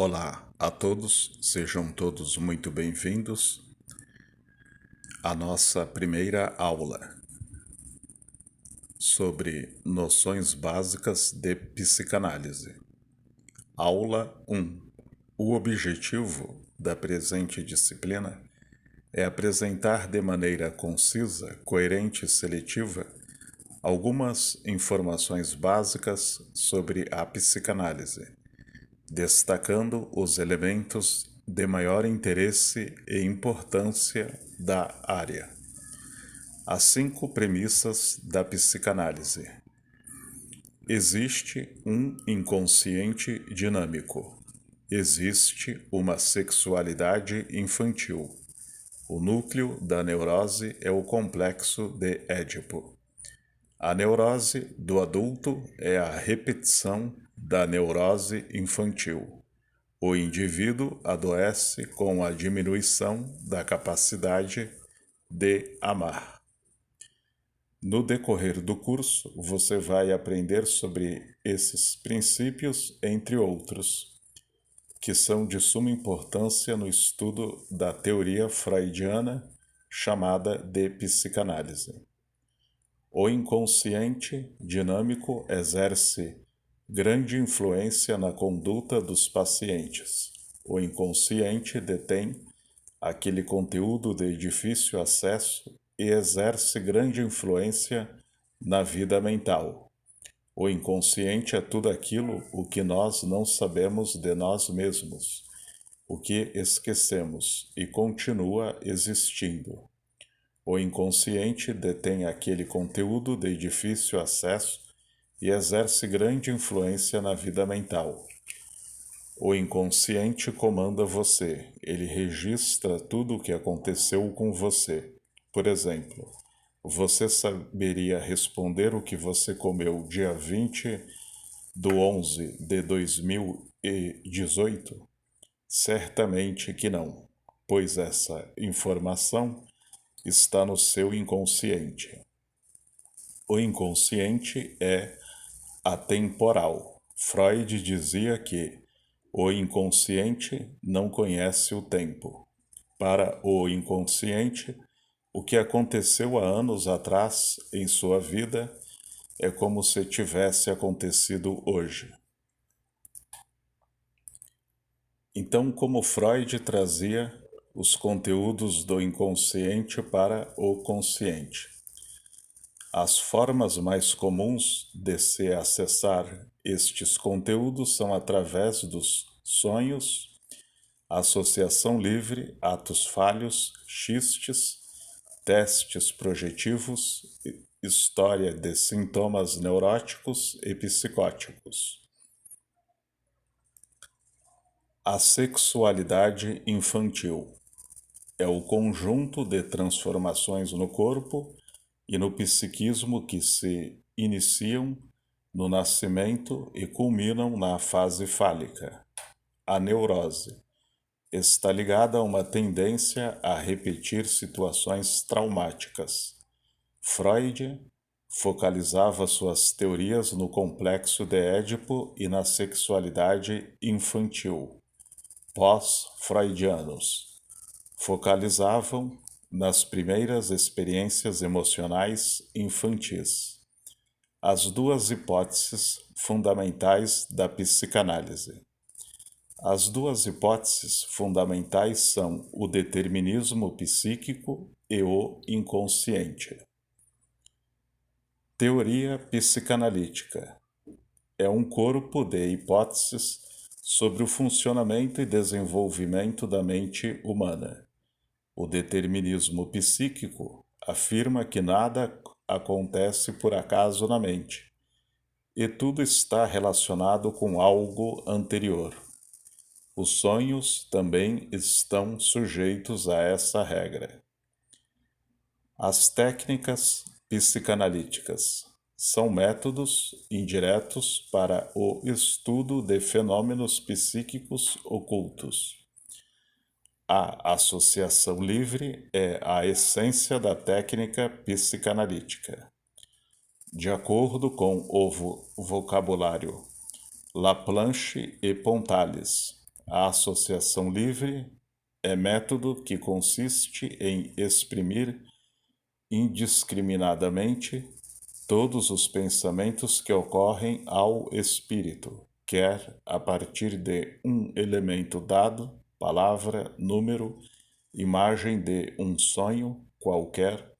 Olá a todos, sejam todos muito bem-vindos à nossa primeira aula sobre noções básicas de psicanálise. Aula 1. O objetivo da presente disciplina é apresentar de maneira concisa, coerente e seletiva algumas informações básicas sobre a psicanálise, destacando os elementos de maior interesse e importância da área. As 5 premissas da psicanálise. Existe um inconsciente dinâmico. Existe uma sexualidade infantil. O núcleo da neurose é o complexo de Édipo. A neurose do adulto é a repetição da neurose infantil. O indivíduo adoece com a diminuição da capacidade de amar. No decorrer do curso, você vai aprender sobre esses princípios, entre outros, que são de suma importância no estudo da teoria freudiana chamada de psicanálise. O inconsciente dinâmico exerce grande influência na conduta dos pacientes. O inconsciente detém aquele conteúdo de difícil acesso e exerce grande influência na vida mental. O inconsciente é tudo aquilo o que nós não sabemos de nós mesmos, o que esquecemos e continua existindo. O inconsciente detém aquele conteúdo de difícil acesso e exerce grande influência na vida mental. O inconsciente comanda você, ele registra tudo o que aconteceu com você. Por exemplo, você saberia responder o que você comeu dia 20/11/2018? Certamente que não, pois essa informação está no seu inconsciente. O inconsciente é atemporal. Freud dizia que o inconsciente não conhece o tempo. Para o inconsciente, o que aconteceu há anos atrás em sua vida é como se tivesse acontecido hoje. Então, como Freud trazia os conteúdos do inconsciente para o consciente? As formas mais comuns de se acessar estes conteúdos são através dos sonhos, associação livre, atos falhos, xistes, testes projetivos, história de sintomas neuróticos e psicóticos. A sexualidade infantil é o conjunto de transformações no corpo e no psiquismo que se iniciam no nascimento e culminam na fase fálica. A neurose está ligada a uma tendência a repetir situações traumáticas. Freud focalizava suas teorias no complexo de Édipo e na sexualidade infantil. Pós-freudianos focalizavam nas primeiras experiências emocionais infantis. As 2 hipóteses fundamentais da psicanálise. As 2 hipóteses fundamentais são o determinismo psíquico e o inconsciente. Teoria psicanalítica é um corpo de hipóteses sobre o funcionamento e desenvolvimento da mente humana. O determinismo psíquico afirma que nada acontece por acaso na mente, e tudo está relacionado com algo anterior. Os sonhos também estão sujeitos a essa regra. As técnicas psicanalíticas são métodos indiretos para o estudo de fenômenos psíquicos ocultos. A associação livre é a essência da técnica psicanalítica. De acordo com o vocabulário Laplanche e Pontales, A associação livre é método que consiste em exprimir indiscriminadamente todos os pensamentos que ocorrem ao espírito, quer a partir de um elemento dado, palavra, número, imagem de um sonho qualquer,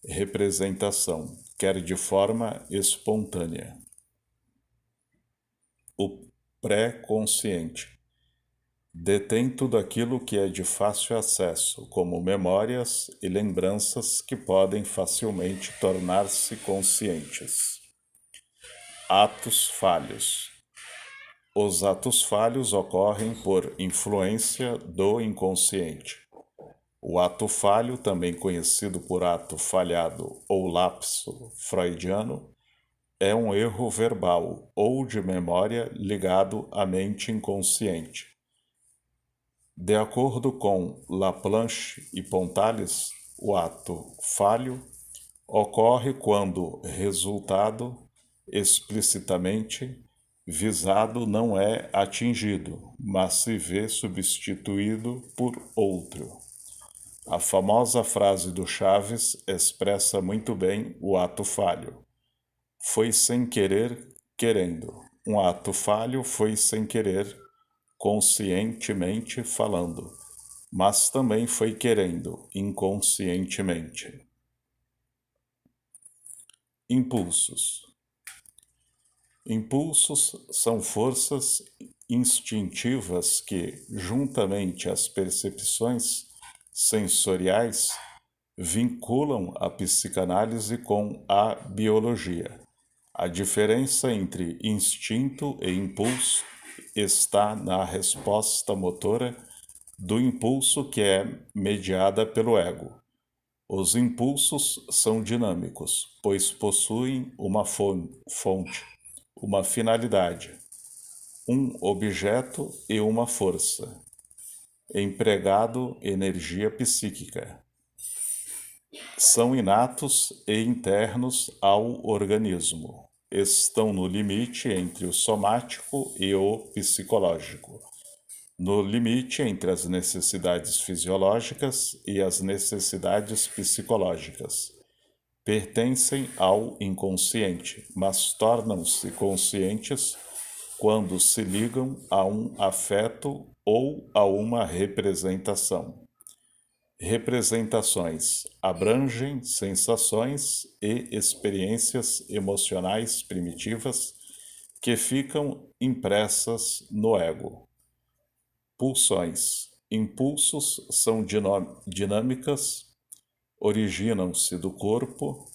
representação, quer de forma espontânea. O pré-consciente detém tudo aquilo que é de fácil acesso, como memórias e lembranças que podem facilmente tornar-se conscientes. Atos falhos. Os atos falhos ocorrem por influência do inconsciente. O ato falho, também conhecido por ato falhado ou lapso freudiano, é um erro verbal ou de memória ligado à mente inconsciente. De acordo com Laplanche e Pontales, o ato falho ocorre quando resultado explicitamente visado não é atingido, mas se vê substituído por outro. A famosa frase do Chaves expressa muito bem o ato falho. Foi sem querer, querendo. Um ato falho foi sem querer, conscientemente falando, mas também foi querendo, inconscientemente. Impulsos. Impulsos são forças instintivas que, juntamente às percepções sensoriais, vinculam a psicanálise com a biologia. A diferença entre instinto e impulso está na resposta motora do impulso, que é mediada pelo ego. Os impulsos são dinâmicos, pois possuem uma fonte, uma finalidade, um objeto e uma força, empregado energia psíquica. São inatos e internos ao organismo. Estão no limite entre o somático e o psicológico, no limite entre as necessidades fisiológicas e as necessidades psicológicas. Pertencem ao inconsciente, mas tornam-se conscientes quando se ligam a um afeto ou a uma representação. Representações abrangem sensações e experiências emocionais primitivas que ficam impressas no ego. Pulsões. Impulsos são dinâmicas, originam-se do corpo,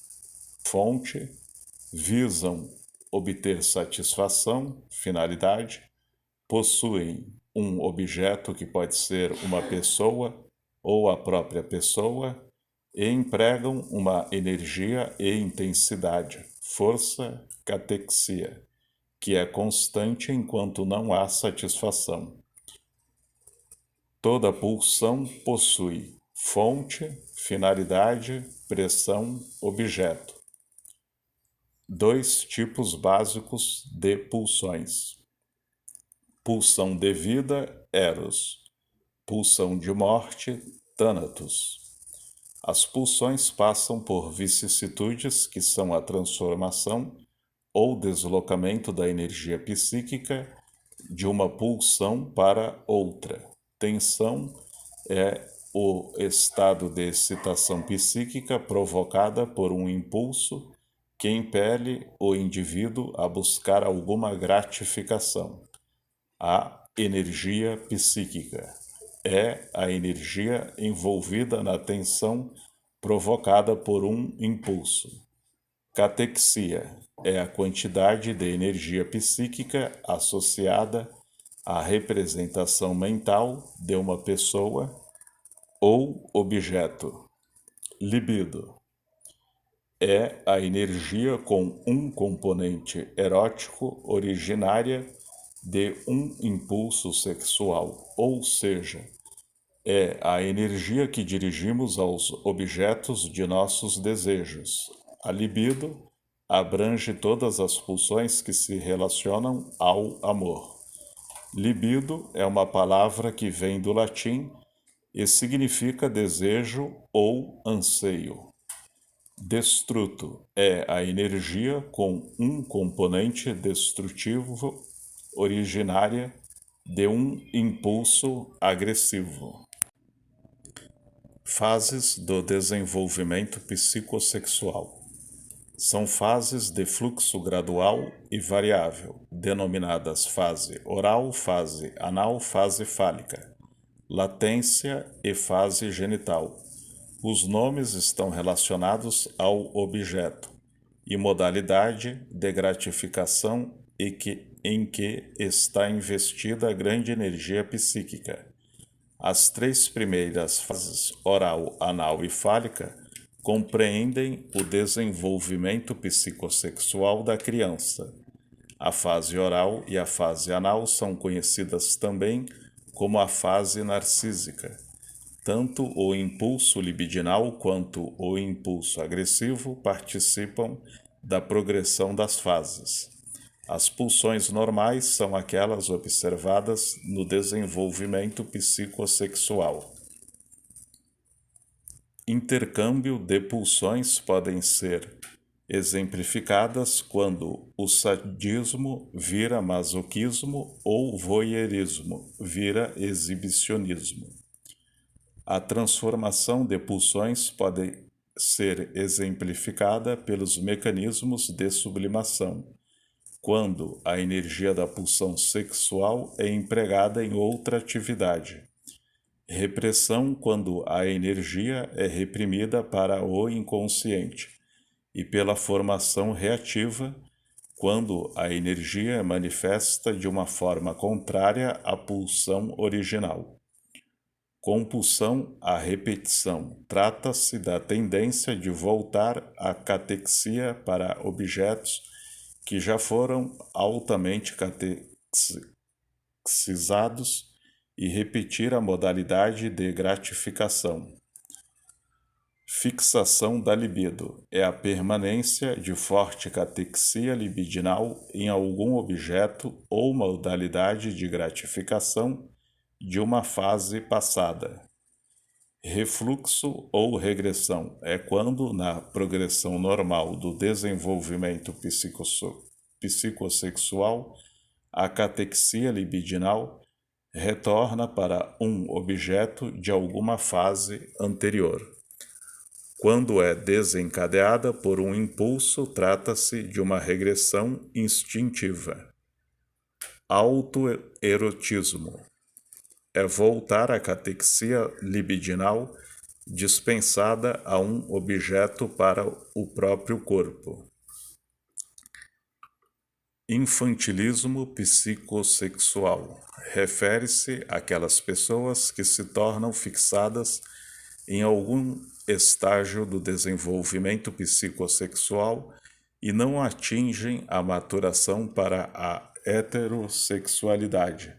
fonte, visam obter satisfação, finalidade, possuem um objeto que pode ser uma pessoa ou a própria pessoa e empregam uma energia e intensidade, força, catexia, que é constante enquanto não há satisfação. Toda pulsão possui fonte, finalidade, pressão, objeto. 2 tipos básicos de pulsões: pulsão de vida, Eros; pulsão de morte, Thanatos. As pulsões passam por vicissitudes que são a transformação ou deslocamento da energia psíquica de uma pulsão para outra. Tensão é o estado de excitação psíquica provocada por um impulso que impele o indivíduo a buscar alguma gratificação. A energia psíquica é a energia envolvida na tensão provocada por um impulso. Catexia é a quantidade de energia psíquica associada à representação mental de uma pessoa ou objeto. Libido é a energia com um componente erótico originária de um impulso sexual, ou seja, é a energia que dirigimos aos objetos de nossos desejos. A libido abrange todas as pulsões que se relacionam ao amor. Libido é uma palavra que vem do latim e significa desejo ou anseio. Destruto é a energia com um componente destrutivo originária de um impulso agressivo. Fases do desenvolvimento psicossexual. São fases de fluxo gradual e variável, denominadas fase oral, fase anal, fase fálica, latência e fase genital. Os nomes estão relacionados ao objeto e modalidade de gratificação em que está investida a grande energia psíquica. As três primeiras fases, oral, anal e fálica, compreendem o desenvolvimento psicossexual da criança. A fase oral e a fase anal são conhecidas também como a fase narcísica. Tanto o impulso libidinal quanto o impulso agressivo participam da progressão das fases. As pulsões normais são aquelas observadas no desenvolvimento psicossexual. Intercâmbio de pulsões podem ser exemplificadas quando o sadismo vira masoquismo ou voyeurismo vira exibicionismo. A transformação de pulsões pode ser exemplificada pelos mecanismos de sublimação, quando a energia da pulsão sexual é empregada em outra atividade. Repressão, quando a energia é reprimida para o inconsciente. E pela formação reativa, quando a energia é manifesta de uma forma contrária à pulsão original. Compulsão à repetição. Trata-se da tendência de voltar à catexia para objetos que já foram altamente catequizados e repetir a modalidade de gratificação. Fixação da libido é a permanência de forte catexia libidinal em algum objeto ou modalidade de gratificação de uma fase passada. Refluxo ou regressão é quando, na progressão normal do desenvolvimento psicossexual, a catexia libidinal retorna para um objeto de alguma fase anterior. Quando é desencadeada por um impulso, trata-se de uma regressão instintiva. Autoerotismo é voltar à catexia libidinal dispensada a um objeto para o próprio corpo. Infantilismo psicossexual refere-se àquelas pessoas que se tornam fixadas em algum estágio do desenvolvimento psicossexual e não atingem a maturação para a heterossexualidade.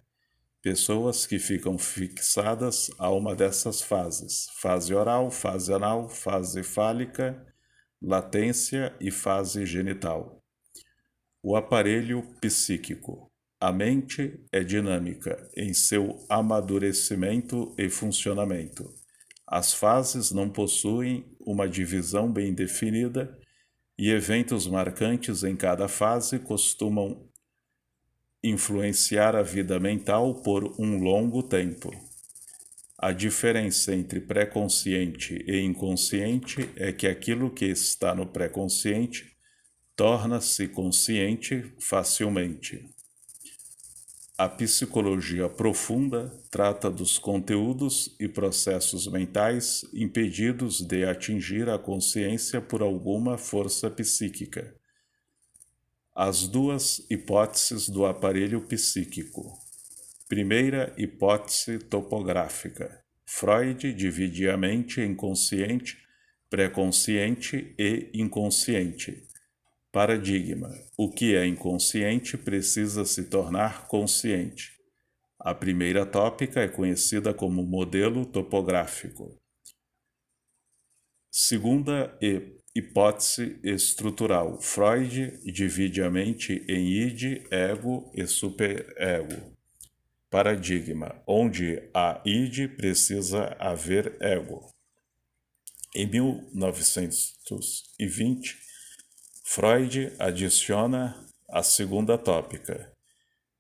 Pessoas que ficam fixadas a uma dessas fases: fase oral, fase anal, fase fálica, latência e fase genital. O aparelho psíquico. A mente é dinâmica em seu amadurecimento e funcionamento. As fases não possuem uma divisão bem definida e eventos marcantes em cada fase costumam influenciar a vida mental por um longo tempo. A diferença entre pré-consciente e inconsciente é que aquilo que está no pré-consciente torna-se consciente facilmente. A psicologia profunda trata dos conteúdos e processos mentais impedidos de atingir a consciência por alguma força psíquica. As duas hipóteses do aparelho psíquico. Primeira hipótese topográfica. Freud dividia a mente em consciente, pré-consciente e inconsciente. Paradigma. O que é inconsciente precisa se tornar consciente. A primeira tópica é conhecida como modelo topográfico. Segunda hipótese estrutural. Freud divide a mente em id, ego e superego. paradigma, onde a id precisa haver ego. Em 1920, Freud adiciona a segunda tópica.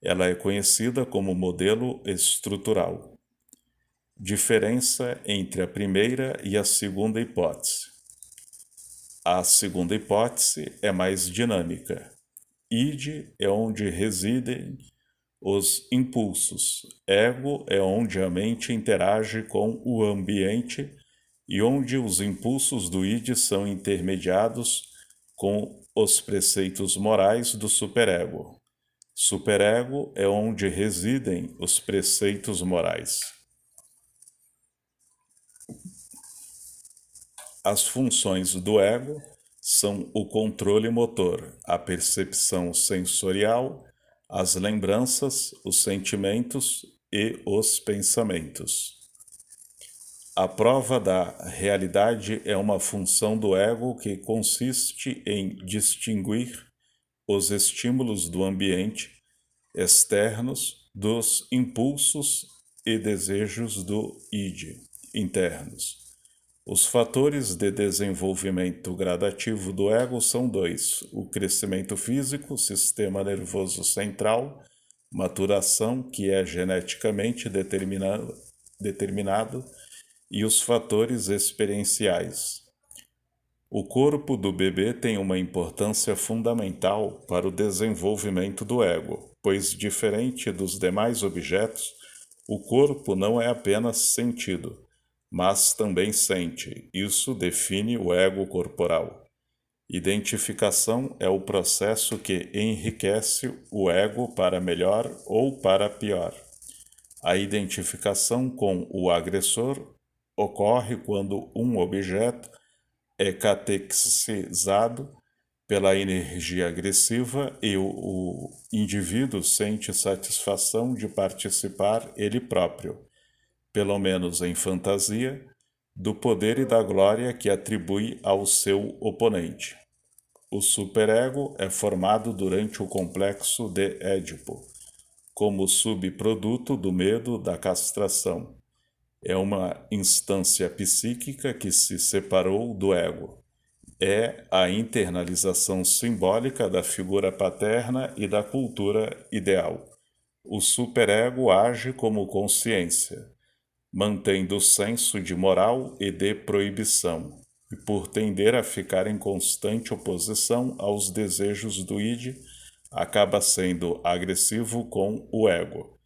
Ela é conhecida como modelo estrutural. Diferença entre a primeira e a segunda hipótese. A segunda hipótese é mais dinâmica. Id é onde residem os impulsos. Ego é onde a mente interage com o ambiente e onde os impulsos do id são intermediados com os preceitos morais do superego. Superego é onde residem os preceitos morais. As funções do ego são o controle motor, a percepção sensorial, as lembranças, os sentimentos e os pensamentos. A prova da realidade é uma função do ego que consiste em distinguir os estímulos do ambiente externos dos impulsos e desejos do id internos. Os fatores de desenvolvimento gradativo do ego são dois: o crescimento físico, sistema nervoso central, maturação, que é geneticamente determinado, e os fatores experienciais. O corpo do bebê tem uma importância fundamental para o desenvolvimento do ego, pois, diferente dos demais objetos, o corpo não é apenas sentido, mas também sente. Isso define o ego corporal. Identificação é o processo que enriquece o ego para melhor ou para pior. A identificação com o agressor ocorre quando um objeto é catexizado pela energia agressiva e o indivíduo sente satisfação de participar ele próprio, pelo menos em fantasia, do poder e da glória que atribui ao seu oponente. O superego é formado durante o complexo de Édipo, como subproduto do medo da castração. É uma instância psíquica que se separou do ego. É a internalização simbólica da figura paterna e da cultura ideal. O superego age como consciência, mantendo o senso de moral e de proibição, e por tender a ficar em constante oposição aos desejos do id, acaba sendo agressivo com o ego.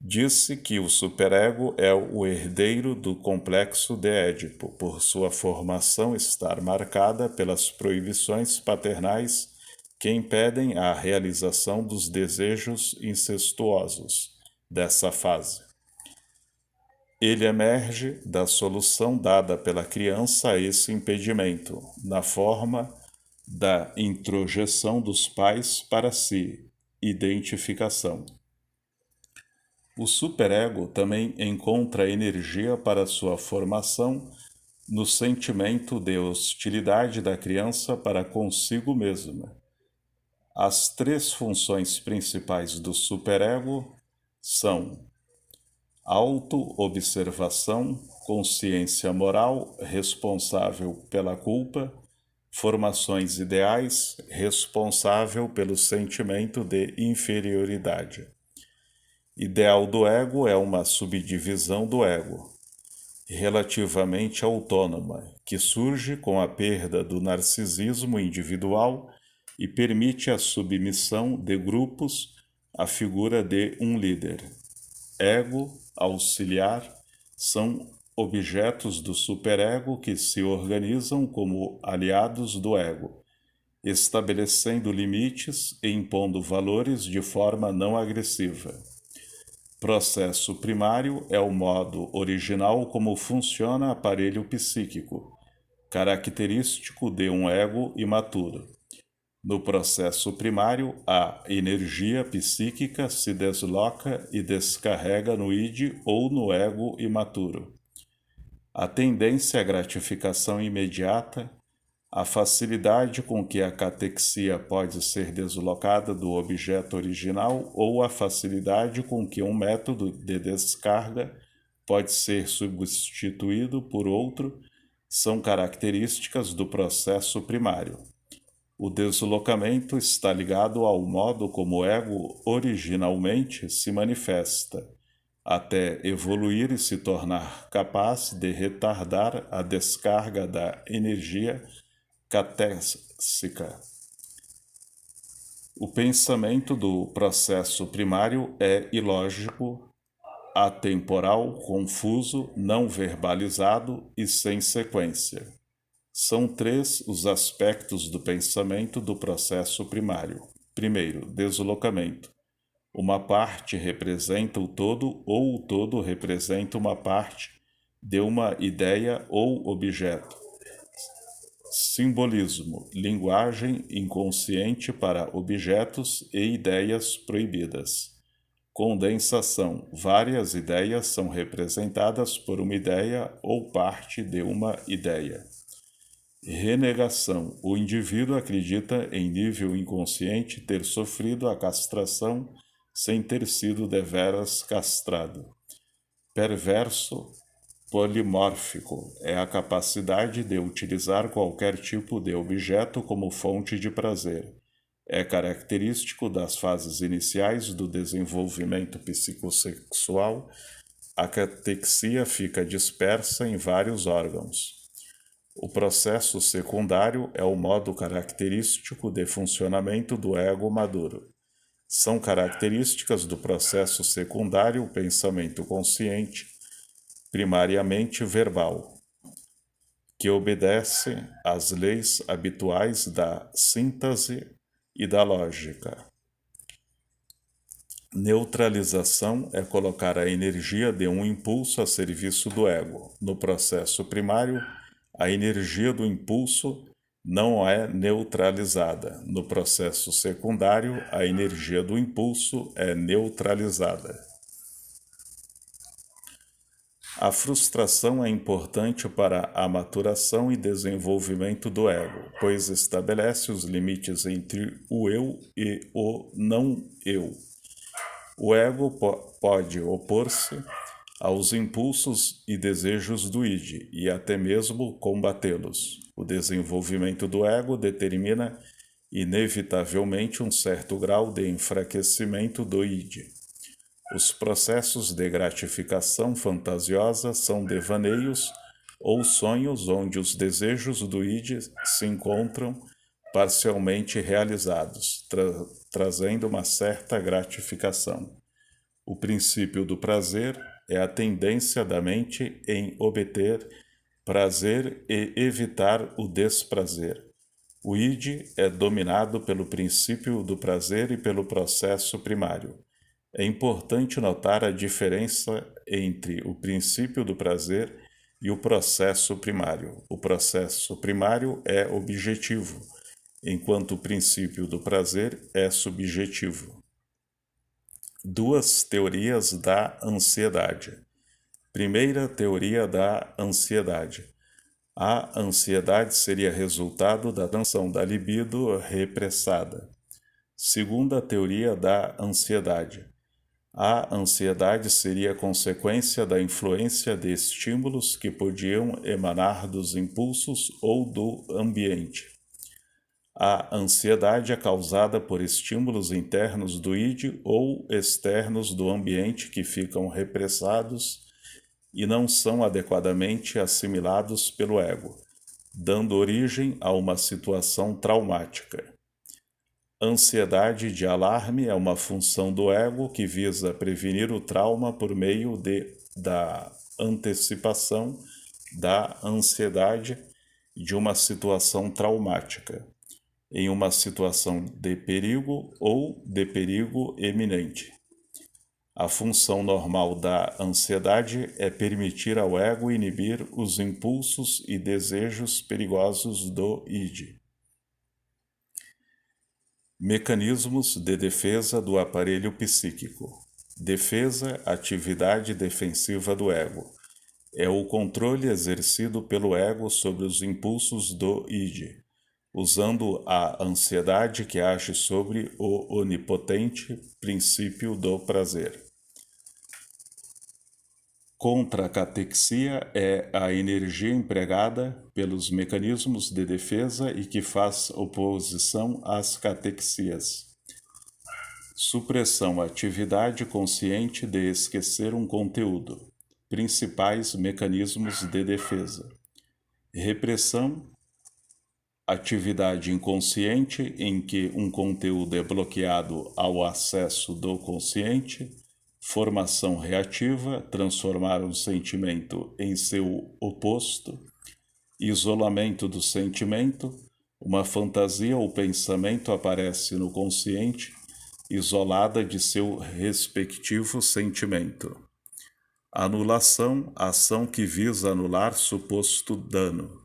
Disse que o superego é o herdeiro do complexo de Édipo, por sua formação estar marcada pelas proibições paternais que impedem a realização dos desejos incestuosos dessa fase. Ele emerge da solução dada pela criança a esse impedimento, na forma da introjeção dos pais para si, identificação. O superego também encontra energia para sua formação no sentimento de hostilidade da criança para consigo mesma. As três funções principais do superego são auto-observação, consciência moral, responsável pela culpa, formações ideais, responsável pelo sentimento de inferioridade. Ideal do ego é uma subdivisão do ego, relativamente autônoma, que surge com a perda do narcisismo individual e permite a submissão de grupos à figura de um líder. Ego, auxiliar, são objetos do superego que se organizam como aliados do ego, estabelecendo limites e impondo valores de forma não agressiva. Processo primário é o modo original como funciona o aparelho psíquico, característico de um ego imaturo. No processo primário, a energia psíquica se desloca e descarrega no id ou no ego imaturo. A tendência à gratificação imediata A facilidade com que a catexia pode ser deslocada do objeto original ou a facilidade com que um método de descarga pode ser substituído por outro são características do processo primário. O deslocamento está ligado ao modo como o ego originalmente se manifesta, até evoluir e se tornar capaz de retardar a descarga da energia catéxica. O pensamento do processo primário é ilógico, atemporal, confuso, não verbalizado e sem sequência. São 3 os aspectos do pensamento do processo primário. Primeiro, deslocamento. Uma parte representa o todo ou o todo representa uma parte de uma ideia ou objeto. Simbolismo, linguagem inconsciente para objetos e ideias proibidas. Condensação, várias ideias são representadas por uma ideia ou parte de uma ideia. Renegação, o indivíduo acredita em nível inconsciente ter sofrido a castração sem ter sido deveras castrado. Perverso, polimórfico é a capacidade de utilizar qualquer tipo de objeto como fonte de prazer. É característico das fases iniciais do desenvolvimento psicossexual. A catexia fica dispersa em vários órgãos. O processo secundário é o modo característico de funcionamento do ego maduro. São características do processo secundário o pensamento consciente, primariamente verbal, que obedece às leis habituais da síntese e da lógica. Neutralização é colocar a energia de um impulso a serviço do ego. No processo primário, a energia do impulso não é neutralizada. No processo secundário, a energia do impulso é neutralizada. A frustração é importante para a maturação e desenvolvimento do ego, pois estabelece os limites entre o eu e o não eu. O ego pode opor-se aos impulsos e desejos do id e até mesmo combatê-los. O desenvolvimento do ego determina inevitavelmente um certo grau de enfraquecimento do id. Os processos de gratificação fantasiosa são devaneios ou sonhos onde os desejos do id se encontram parcialmente realizados, trazendo uma certa gratificação. O princípio do prazer é a tendência da mente em obter prazer e evitar o desprazer. O id é dominado pelo princípio do prazer e pelo processo primário. É importante notar a diferença entre o princípio do prazer e o processo primário. O processo primário é objetivo, enquanto o princípio do prazer é subjetivo. 2 teorias da ansiedade. Primeira teoria da ansiedade. A ansiedade seria resultado da tensão da libido repressada. Segunda teoria da ansiedade. A ansiedade seria consequência da influência de estímulos que podiam emanar dos impulsos ou do ambiente. A ansiedade é causada por estímulos internos do id ou externos do ambiente que ficam repressados e não são adequadamente assimilados pelo ego, dando origem a uma situação traumática. Ansiedade de alarme é uma função do ego que visa prevenir o trauma por meio da antecipação da ansiedade de uma situação traumática, em uma situação de perigo ou de perigo iminente. A função normal da ansiedade é permitir ao ego inibir os impulsos e desejos perigosos do id. Mecanismos de defesa do aparelho psíquico. Defesa, atividade defensiva do ego. É o controle exercido pelo ego sobre os impulsos do id. usando a ansiedade que age sobre o onipotente princípio do prazer. Contra-catexia é a energia empregada pelos mecanismos de defesa e que faz oposição às catexias. Supressão, atividade consciente de esquecer um conteúdo. Principais mecanismos de defesa. Repressão, atividade inconsciente em que um conteúdo é bloqueado ao acesso do consciente. Formação reativa, transformar um sentimento em seu oposto. Isolamento do sentimento, uma fantasia ou pensamento aparece no consciente, isolada de seu respectivo sentimento. Anulação, ação que visa anular suposto dano.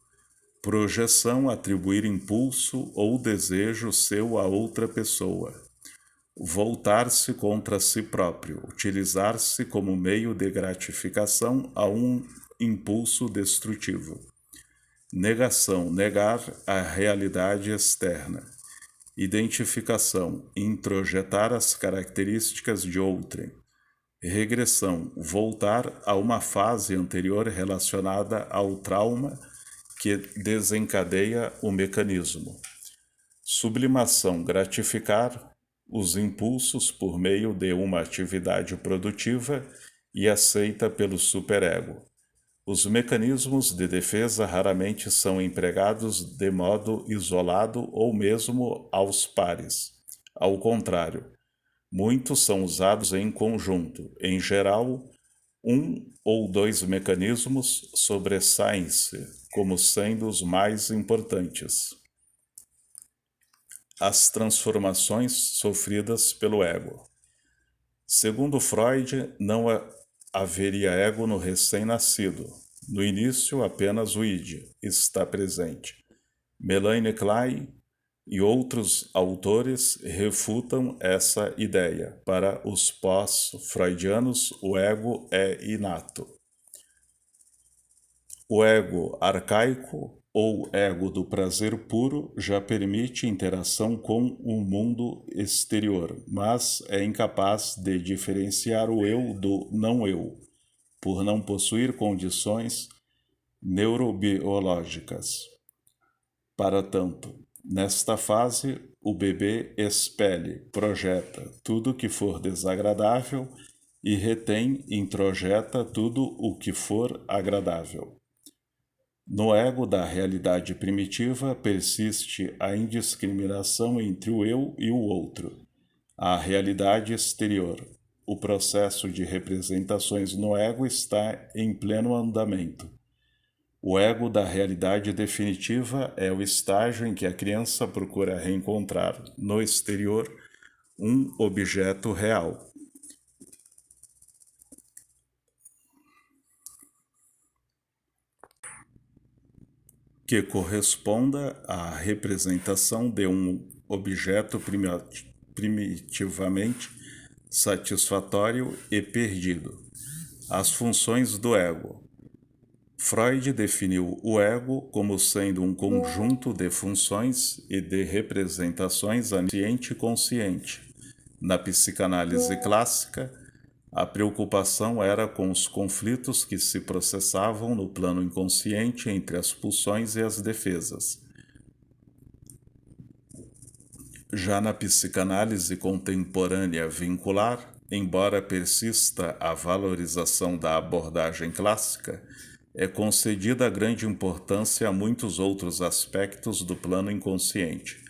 Projeção, atribuir impulso ou desejo seu a outra pessoa. Voltar-se contra si próprio, utilizar-se como meio de gratificação a um impulso destrutivo. Negação, negar a realidade externa. Identificação, introjetar as características de outrem. Regressão, voltar a uma fase anterior relacionada ao trauma que desencadeia o mecanismo. Sublimação, gratificar os impulsos por meio de uma atividade produtiva e aceita pelo superego. Os mecanismos de defesa raramente são empregados de modo isolado ou mesmo aos pares. Ao contrário, muitos são usados em conjunto. Em geral, um ou dois mecanismos sobressaem-se como sendo os mais importantes. As transformações sofridas pelo ego. Segundo Freud, não haveria ego no recém-nascido. No início, apenas o id está presente. Melanie Klein e outros autores refutam essa ideia. Para os pós-freudianos, o ego é inato. O ego arcaico, ou ego do prazer puro, já permite interação com o mundo exterior, mas é incapaz de diferenciar o eu do não-eu, por não possuir condições neurobiológicas. Para tanto, nesta fase, o bebê expele, projeta tudo que for desagradável e retém, introjeta tudo o que for agradável. No ego da realidade primitiva persiste a indiscriminação entre o eu e o outro, a realidade exterior. O processo de representações no ego está em pleno andamento. O ego da realidade definitiva é o estágio em que a criança procura reencontrar no exterior um objeto real. Que corresponda à representação de um objeto primitivamente satisfatório e perdido. As funções do ego. Freud definiu o ego como sendo um conjunto de funções e de representações consciente e consciente. Na psicanálise clássica, a preocupação era com os conflitos que se processavam no plano inconsciente entre as pulsões e as defesas. Já na psicanálise contemporânea vincular, embora persista a valorização da abordagem clássica, é concedida grande importância a muitos outros aspectos do plano inconsciente.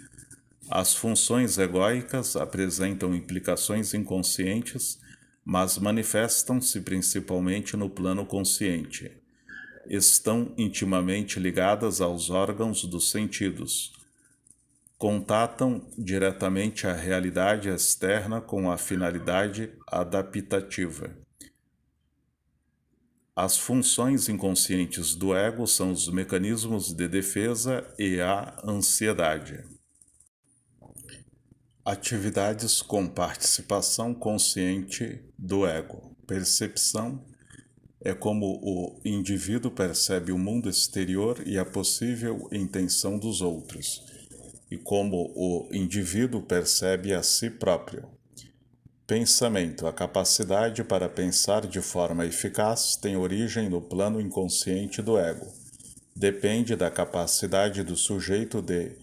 As funções egóicas apresentam implicações inconscientes, mas manifestam-se principalmente no plano consciente. Estão intimamente ligadas aos órgãos dos sentidos. Contatam diretamente a realidade externa com a finalidade adaptativa. As funções inconscientes do ego são os mecanismos de defesa e a ansiedade. Atividades com participação consciente do ego. Percepção é como o indivíduo percebe o mundo exterior e a possível intenção dos outros. e como o indivíduo percebe a si próprio. Pensamento. A capacidade para pensar de forma eficaz tem origem no plano inconsciente do ego. Depende da capacidade do sujeito de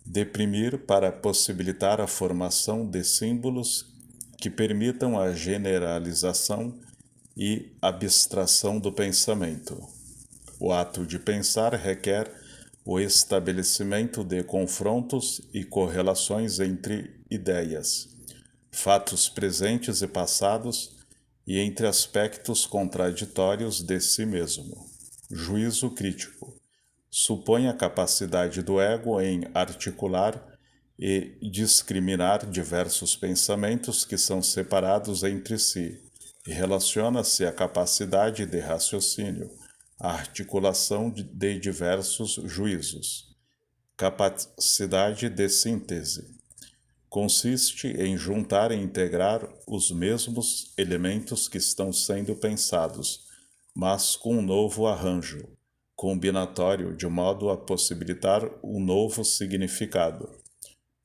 deprimir para possibilitar a formação de símbolos que permitam a generalização e abstração do pensamento. O ato de pensar requer o estabelecimento de confrontos e correlações entre ideias, fatos presentes e passados e entre aspectos contraditórios de si mesmo. Juízo crítico. Supõe a capacidade do ego em articular e discriminar diversos pensamentos que são separados entre si, e relaciona-se à capacidade de raciocínio, a articulação de diversos juízos. Capacidade de síntese. Consiste em juntar e integrar os mesmos elementos que estão sendo pensados, mas com um novo arranjo combinatório, de modo a possibilitar um novo significado.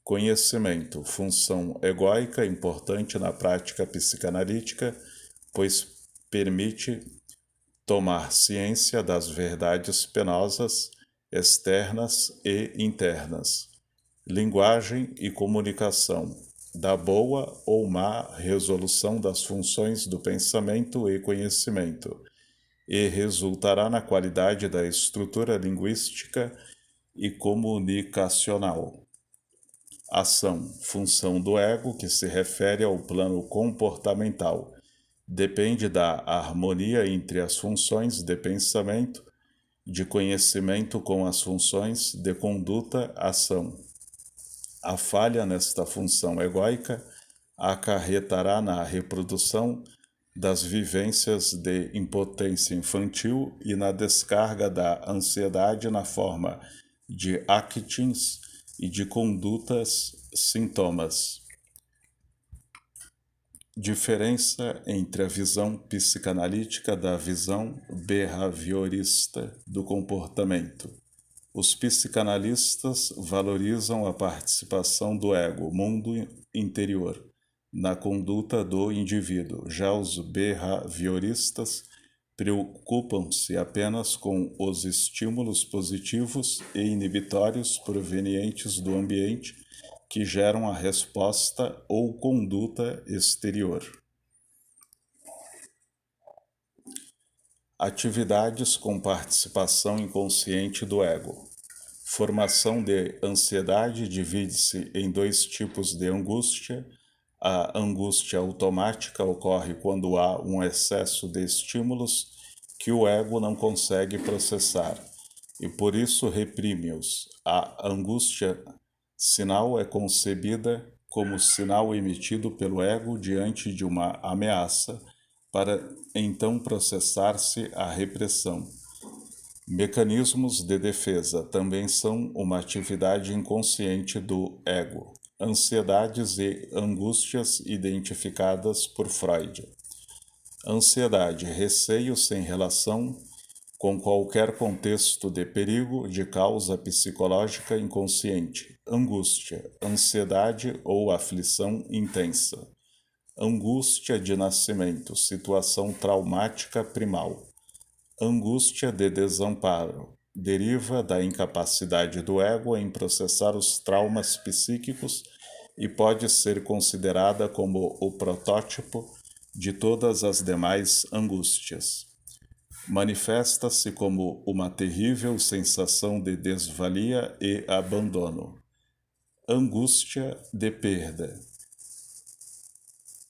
Conhecimento, função egóica importante na prática psicanalítica, pois permite tomar ciência das verdades penosas, externas e internas. Linguagem e comunicação, da boa ou má resolução das funções do pensamento e conhecimento, e resultará na qualidade da estrutura linguística e comunicacional. Ação, função do ego que se refere ao plano comportamental. Depende da harmonia entre as funções de pensamento, de conhecimento com as funções de conduta, ação. A falha nesta função egóica acarretará na reprodução das vivências de impotência infantil e na descarga da ansiedade na forma de actings e de condutas sintomas. Diferença entre a visão psicanalítica da visão behaviorista do comportamento. Os psicanalistas valorizam a participação do ego, mundo interior, na conduta do indivíduo. Já os behavioristas preocupam-se apenas com os estímulos positivos e inibitórios provenientes do ambiente que geram a resposta ou conduta exterior. Atividades com participação inconsciente do ego. Formação de ansiedade divide-se em dois tipos de angústia. A angústia automática ocorre quando há um excesso de estímulos que o ego não consegue processar e por isso reprime-os. A angústia sinal é concebida como sinal emitido pelo ego diante de uma ameaça, para então processar-se a repressão. Mecanismos de defesa também são uma atividade inconsciente do ego. Ansiedades e angústias identificadas por Freud. Ansiedade, receio sem relação com qualquer contexto de perigo de causa psicológica inconsciente. Angústia, ansiedade ou aflição intensa. Angústia de nascimento, situação traumática primal. Angústia de desamparo, deriva da incapacidade do ego em processar os traumas psíquicos e pode ser considerada como o protótipo de todas as demais angústias. Manifesta-se como uma terrível sensação de desvalia e abandono. Angústia de perda.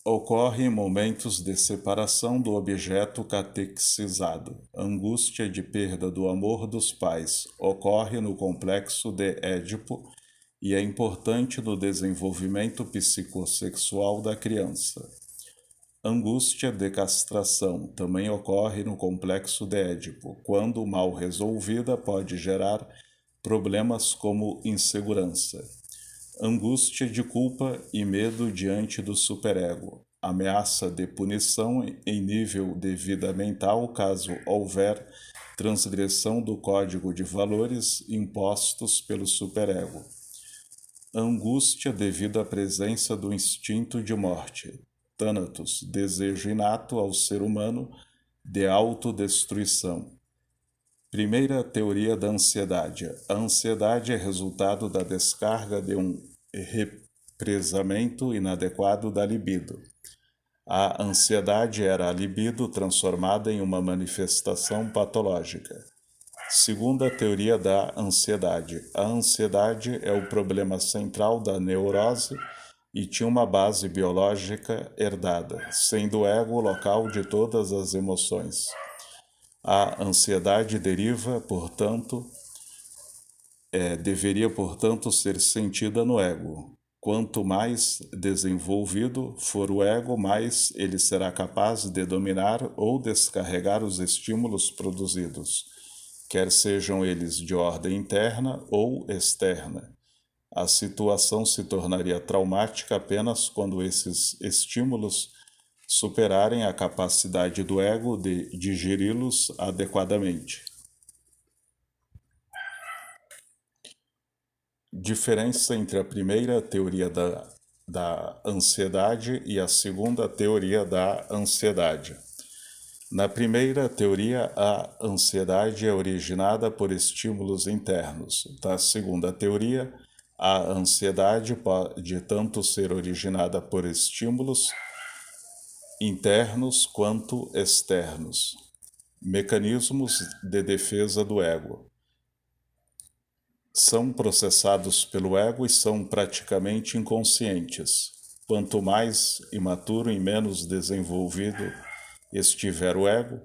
Ocorre em momentos de separação do objeto catexizado. Angústia de perda do amor dos pais. Ocorre no complexo de Édipo e é importante no desenvolvimento psicossexual da criança. Angústia de castração também ocorre no complexo de Édipo, quando mal resolvida pode gerar problemas como insegurança. Angústia de culpa e medo diante do superego. Ameaça de punição em nível de vida mental caso houver transgressão do código de valores impostos pelo superego. angústia devido à presença do instinto de morte, Thanatos, desejo inato ao ser humano de autodestruição. Primeira teoria da ansiedade. A ansiedade é resultado da descarga de um represamento inadequado da libido. A ansiedade era a libido transformada em uma manifestação patológica. Segunda teoria da ansiedade. A ansiedade é o problema central da neurose e tinha uma base biológica herdada, sendo o ego o local de todas as emoções. A ansiedade deveria, portanto, ser sentida no ego. Quanto mais desenvolvido for o ego, mais ele será capaz de dominar ou descarregar os estímulos produzidos, quer sejam eles de ordem interna ou externa. A situação se tornaria traumática apenas quando esses estímulos superarem a capacidade do ego de digeri-los adequadamente. Diferença entre a primeira teoria da ansiedade e a segunda teoria da ansiedade. Na primeira teoria, a ansiedade é originada por estímulos internos. Na segunda teoria, a ansiedade pode tanto ser originada por estímulos internos quanto externos. Mecanismos de defesa do ego. São processados pelo ego e são praticamente inconscientes. Quanto mais imaturo e menos desenvolvido estiver o ego,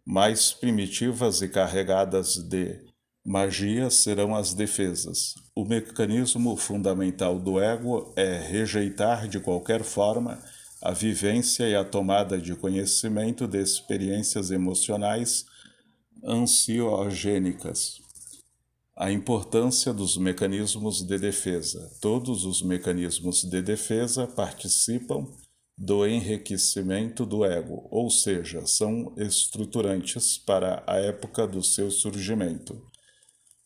mais primitivas e carregadas de magia serão as defesas. O mecanismo fundamental do ego é rejeitar de qualquer forma a vivência e a tomada de conhecimento de experiências emocionais ansiogênicas. A importância dos mecanismos de defesa. Todos os mecanismos de defesa participam do enriquecimento do ego, ou seja, são estruturantes para a época do seu surgimento.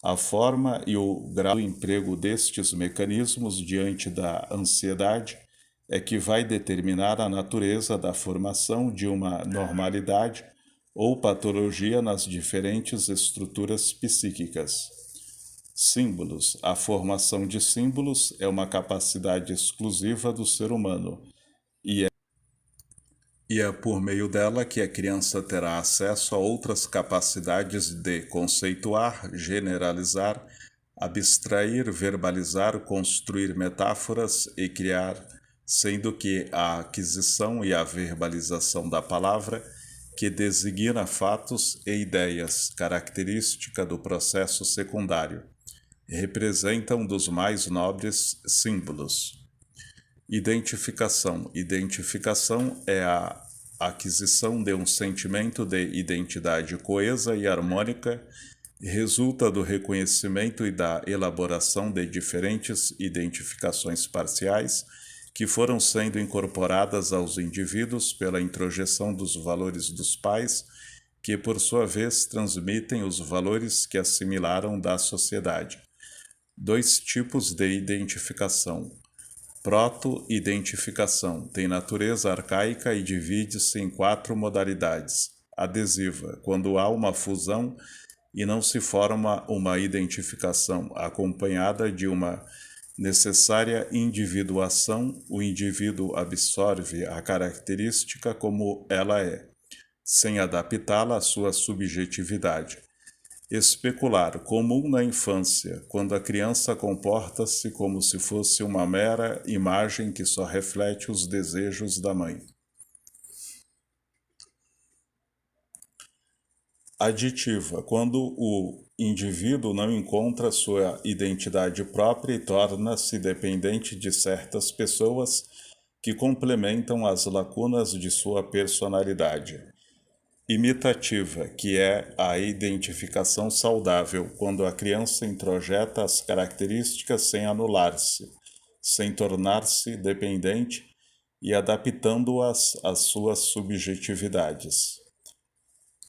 A forma e o grau do emprego destes mecanismos diante da ansiedade é que vai determinar a natureza da formação de uma normalidade ou patologia nas diferentes estruturas psíquicas. Símbolos. A formação de símbolos é uma capacidade exclusiva do ser humano e é por meio dela que a criança terá acesso a outras capacidades de conceituar, generalizar, abstrair, verbalizar, construir metáforas e criar, sendo que a aquisição e a verbalização da palavra, que designa fatos e ideias, característica do processo secundário, representam dos mais nobres símbolos. Identificação. Identificação é a aquisição de um sentimento de identidade coesa e harmônica, resulta do reconhecimento e da elaboração de diferentes identificações parciais que foram sendo incorporadas aos indivíduos pela introjeção dos valores dos pais, que por sua vez transmitem os valores que assimilaram da sociedade. 2 tipos de identificação. Proto-identificação tem natureza arcaica e divide-se em 4 modalidades. Adesiva, quando há uma fusão e não se forma uma identificação acompanhada de uma necessária individuação, o indivíduo absorve a característica como ela é, sem adaptá-la à sua subjetividade. Especular, comum na infância, quando a criança comporta-se como se fosse uma mera imagem que só reflete os desejos da mãe. Aditiva, quando o indivíduo não encontra sua identidade própria e torna-se dependente de certas pessoas que complementam as lacunas de sua personalidade. Imitativa, que é a identificação saudável, quando a criança introjeta as características sem anular-se, sem tornar-se dependente e adaptando-as às suas subjetividades.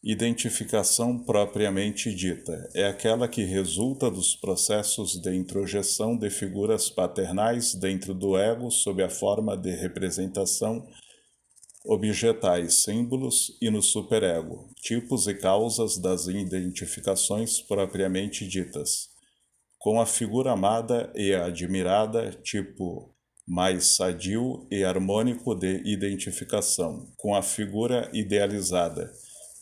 Identificação propriamente dita é aquela que resulta dos processos de introjeção de figuras paternais dentro do ego sob a forma de representação objetais, símbolos e no superego, tipos e causas das identificações propriamente ditas. Com a figura amada e admirada, tipo mais sadio e harmônico de identificação. Com a figura idealizada,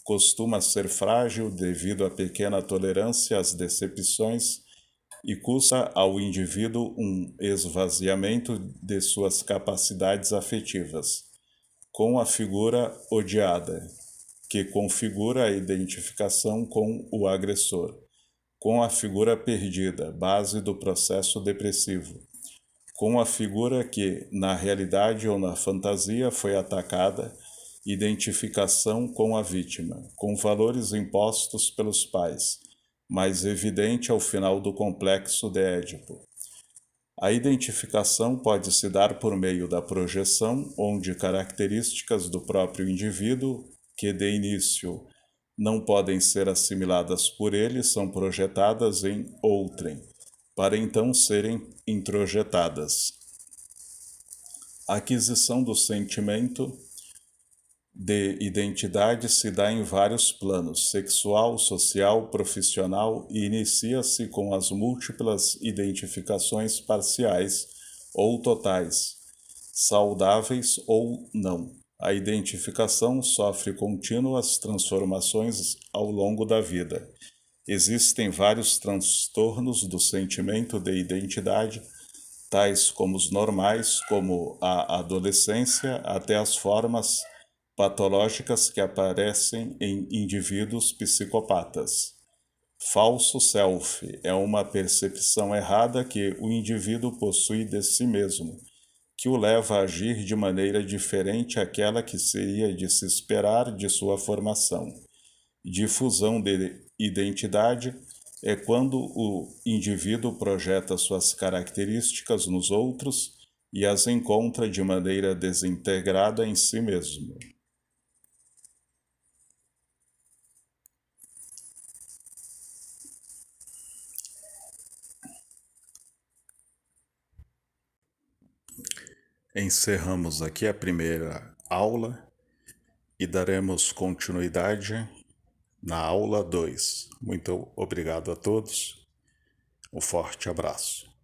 costuma ser frágil devido à pequena tolerância às decepções e custa ao indivíduo um esvaziamento de suas capacidades afetivas. Com a figura odiada, que configura a identificação com o agressor. Com a figura perdida, base do processo depressivo. Com a figura que, na realidade ou na fantasia, foi atacada, identificação com a vítima, com valores impostos pelos pais, mais evidente ao final do complexo de Édipo. A identificação pode se dar por meio da projeção, onde características do próprio indivíduo, que de início não podem ser assimiladas por ele, são projetadas em outrem, para então serem introjetadas. A aquisição do sentimento de identidade se dá em vários planos, sexual, social, profissional, e inicia-se com as múltiplas identificações parciais ou totais, saudáveis ou não. A identificação sofre contínuas transformações ao longo da vida. Existem vários transtornos do sentimento de identidade, tais como os normais, como a adolescência, até as formas patológicas que aparecem em indivíduos psicopatas. Falso self é uma percepção errada que o indivíduo possui de si mesmo, que o leva a agir de maneira diferente àquela que seria de se esperar de sua formação. Difusão de identidade é quando o indivíduo projeta suas características nos outros e as encontra de maneira desintegrada em si mesmo. Encerramos aqui a primeira aula e daremos continuidade na aula 2. Muito obrigado a todos. Um forte abraço.